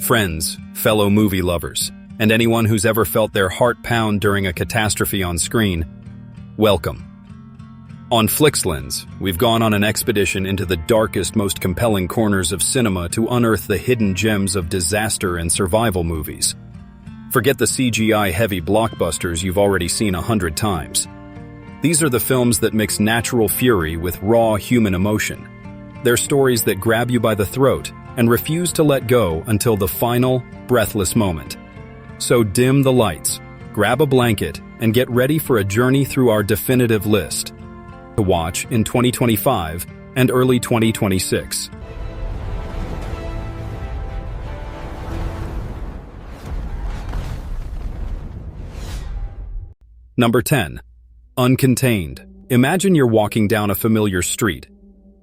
Friends, fellow movie lovers, and anyone who's ever felt their heart pound during a catastrophe on screen, welcome. On Flixlens, we've gone on an expedition into the darkest, most compelling corners of cinema to unearth the hidden gems of disaster and survival movies. Forget the CGI-heavy blockbusters you've already seen 100 times. These are the films that mix natural fury with raw human emotion. They're stories that grab you by the throat and refuse to let go until the final, breathless moment. So dim the lights, grab a blanket, and get ready for a journey through our definitive list to watch in 2025 and early 2026. Number 10. Uncontained. Imagine you're walking down a familiar street,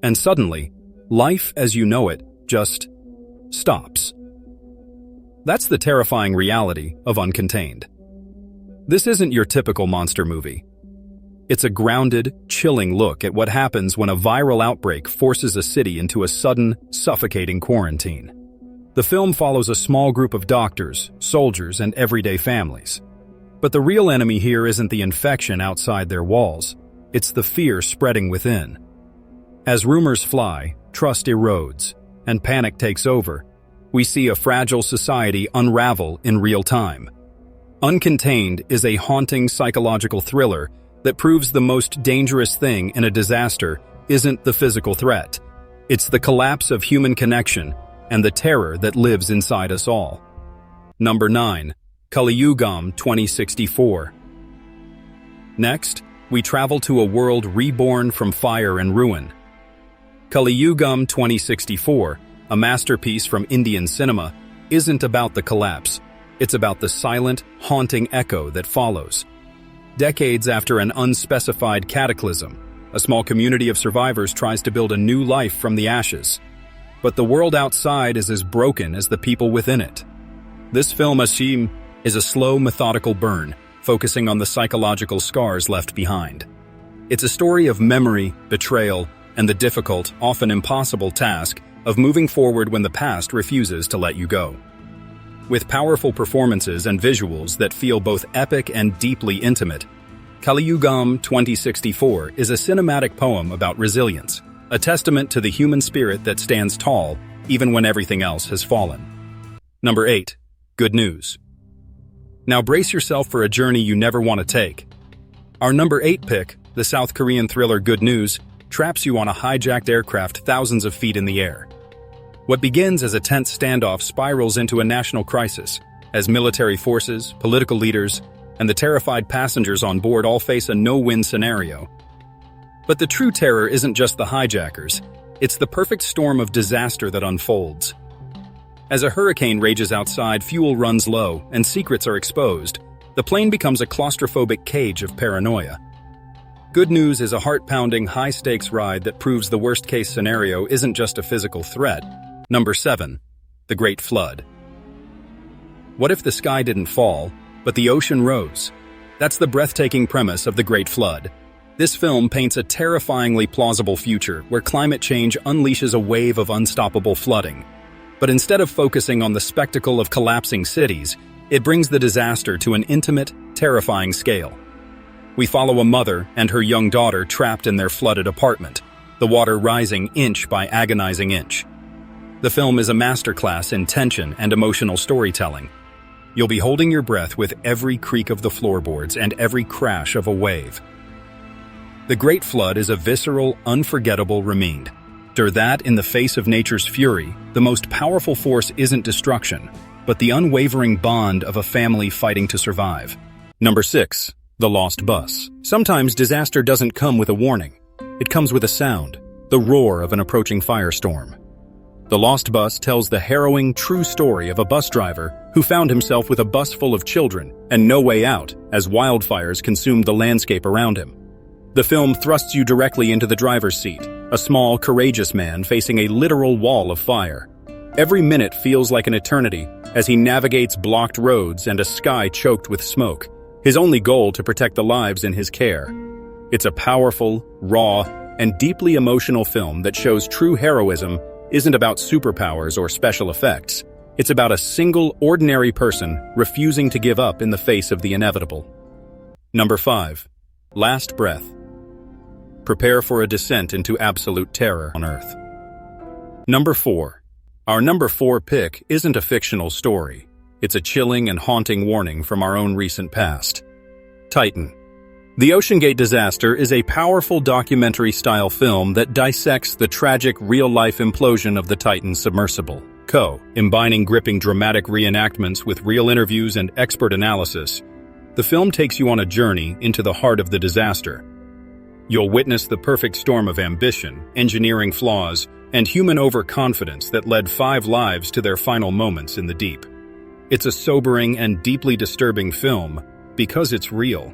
and suddenly, life as you know it just stops. That's the terrifying reality of Uncontained. This isn't your typical monster movie. It's a grounded, chilling look at what happens when a viral outbreak forces a city into a sudden, suffocating quarantine. The film follows a small group of doctors, soldiers, and everyday families. But the real enemy here isn't the infection outside their walls. It's the fear spreading within. As rumors fly, trust erodes, and panic takes over, we see a fragile society unravel in real time. Uncontained is a haunting psychological thriller that proves the most dangerous thing in a disaster isn't the physical threat. It's the collapse of human connection and the terror that lives inside us all. Number 9. Kaliyugam 2064. Next, we travel to a world reborn from fire and ruin. Kaliyugam 2064, a masterpiece from Indian cinema, isn't about the collapse. It's about the silent, haunting echo that follows. Decades after an unspecified cataclysm, a small community of survivors tries to build a new life from the ashes. But the world outside is as broken as the people within it. This film, is a slow, methodical burn, focusing on the psychological scars left behind. It's a story of memory, betrayal, and the difficult, often impossible task of moving forward when the past refuses to let you go. With powerful performances and visuals that feel both epic and deeply intimate, Kaliyugam 2064 is a cinematic poem about resilience, a testament to the human spirit that stands tall even when everything else has fallen. Number 8. Good news. Now brace yourself for a journey you never want to take. Our number 8 pick, the South Korean thriller Good News, traps you on a hijacked aircraft thousands of feet in the air. What begins as a tense standoff spirals into a national crisis, as military forces, political leaders, and the terrified passengers on board all face a no-win scenario. But the true terror isn't just the hijackers, it's the perfect storm of disaster that unfolds. As a hurricane rages outside, fuel runs low, and secrets are exposed, the plane becomes a claustrophobic cage of paranoia. Good News is a heart-pounding, high-stakes ride that proves the worst-case scenario isn't just a physical threat. Number 7. The Great Flood. What if the sky didn't fall, but the ocean rose? That's the breathtaking premise of The Great Flood. This film paints a terrifyingly plausible future where climate change unleashes a wave of unstoppable flooding. But instead of focusing on the spectacle of collapsing cities, it brings the disaster to an intimate, terrifying scale. We follow a mother and her young daughter trapped in their flooded apartment, the water rising inch by agonizing inch. The film is a masterclass in tension and emotional storytelling. You'll be holding your breath with every creak of the floorboards and every crash of a wave. The Great Flood is a visceral, unforgettable reminder that, in the face of nature's fury, the most powerful force isn't destruction, but the unwavering bond of a family fighting to survive. Number 6. The Lost Bus. Sometimes disaster doesn't come with a warning. It comes with a sound, the roar of an approaching firestorm. The Lost Bus tells the harrowing, true story of a bus driver who found himself with a bus full of children and no way out as wildfires consumed the landscape around him. The film thrusts you directly into the driver's seat, a small, courageous man facing a literal wall of fire. Every minute feels like an eternity as he navigates blocked roads and a sky choked with smoke, his only goal to protect the lives in his care. It's a powerful, raw, and deeply emotional film that shows true heroism isn't about superpowers or special effects. It's about a single, ordinary person refusing to give up in the face of the inevitable. Number 5. Last Breath. Prepare for a descent into absolute terror on Earth. Number 4. Our number 4 pick isn't a fictional story. It's a chilling and haunting warning from our own recent past. Titan. The OceanGate disaster is a powerful documentary-style film that dissects the tragic real-life implosion of the Titan submersible. Combining gripping dramatic reenactments with real interviews and expert analysis, the film takes you on a journey into the heart of the disaster. You'll witness the perfect storm of ambition, engineering flaws, and human overconfidence that led 5 lives to their final moments in the deep. It's a sobering and deeply disturbing film because it's real.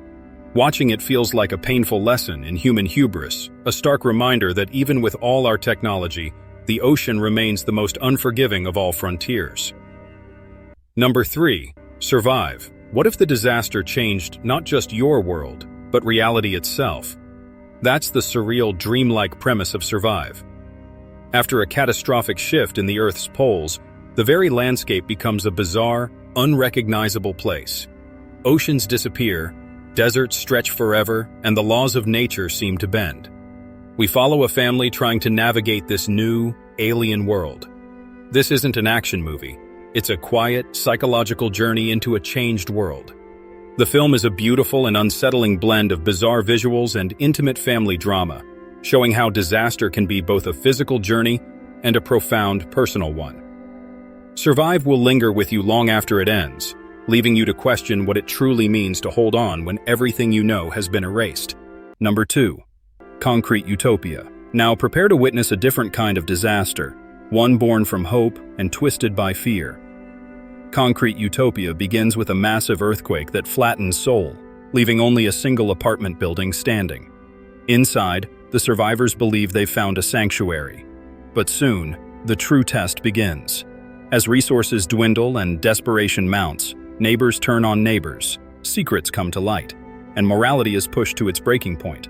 Watching it feels like a painful lesson in human hubris, a stark reminder that even with all our technology, the ocean remains the most unforgiving of all frontiers. Number 3. Survive. What if the disaster changed not just your world, but reality itself? That's the surreal, dreamlike premise of Survive. After a catastrophic shift in the Earth's poles, the very landscape becomes a bizarre, unrecognizable place. Oceans disappear, deserts stretch forever, and the laws of nature seem to bend. We follow a family trying to navigate this new, alien world. This isn't an action movie. It's a quiet, psychological journey into a changed world. The film is a beautiful and unsettling blend of bizarre visuals and intimate family drama, showing how disaster can be both a physical journey and a profound personal one. Survive will linger with you long after it ends, leaving you to question what it truly means to hold on when everything you know has been erased. Number 2. Concrete Utopia. Now prepare to witness a different kind of disaster, one born from hope and twisted by fear. Concrete Utopia begins with a massive earthquake that flattens Seoul, leaving only a single apartment building standing. Inside, the survivors believe they've found a sanctuary. But soon, the true test begins. As resources dwindle and desperation mounts, neighbors turn on neighbors, secrets come to light, and morality is pushed to its breaking point.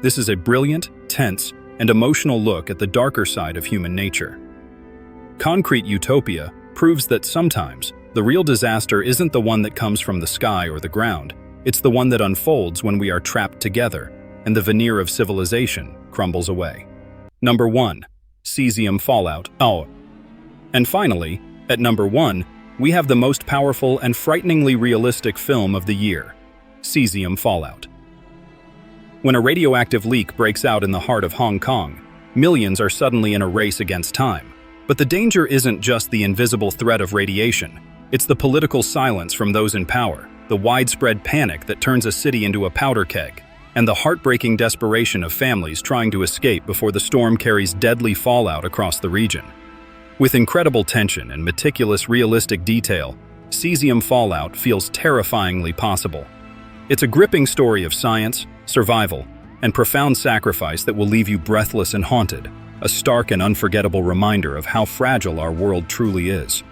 This is a brilliant, tense, and emotional look at the darker side of human nature. Concrete Utopia proves that sometimes the real disaster isn't the one that comes from the sky or the ground. It's the one that unfolds when we are trapped together and the veneer of civilization crumbles away. Number 1. Cesium Fallout. And finally, at number 1, we have the most powerful and frighteningly realistic film of the year, Cesium Fallout. When a radioactive leak breaks out in the heart of Hong Kong, millions are suddenly in a race against time. But the danger isn't just the invisible threat of radiation. It's the political silence from those in power, the widespread panic that turns a city into a powder keg, and the heartbreaking desperation of families trying to escape before the storm carries deadly fallout across the region. With incredible tension and meticulous realistic detail, Cesium Fallout feels terrifyingly possible. It's a gripping story of science, survival, and profound sacrifice that will leave you breathless and haunted, a stark and unforgettable reminder of how fragile our world truly is.